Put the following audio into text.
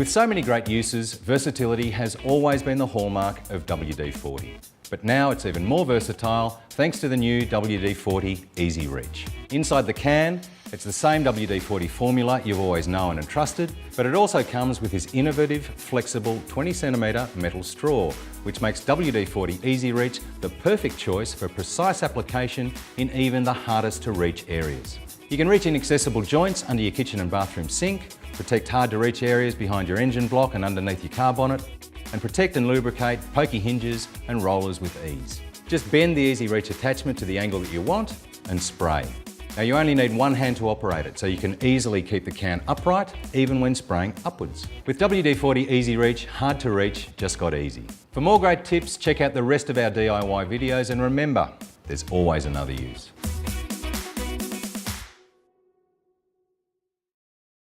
With so many great uses, versatility has always been the hallmark of WD-40. But now it's even more versatile thanks to the new WD-40 EZREACH. Inside the can, it's the same WD-40 formula you've always known and trusted, but it also comes with this innovative, flexible 20cm metal straw, which makes WD-40 EZREACH the perfect choice for precise application in even the hardest to reach areas. You can reach inaccessible joints under your kitchen and bathroom sink, protect hard to reach areas behind your engine block and underneath your car bonnet, and protect and lubricate pokey hinges and rollers with ease. Just bend the EZREACH attachment to the angle that you want and spray. Now you only need one hand to operate it, so you can easily keep the can upright even when spraying upwards. With WD-40 EZREACH, hard to reach just got easy. For more great tips, check out the rest of our DIY videos, and remember, there's always another use.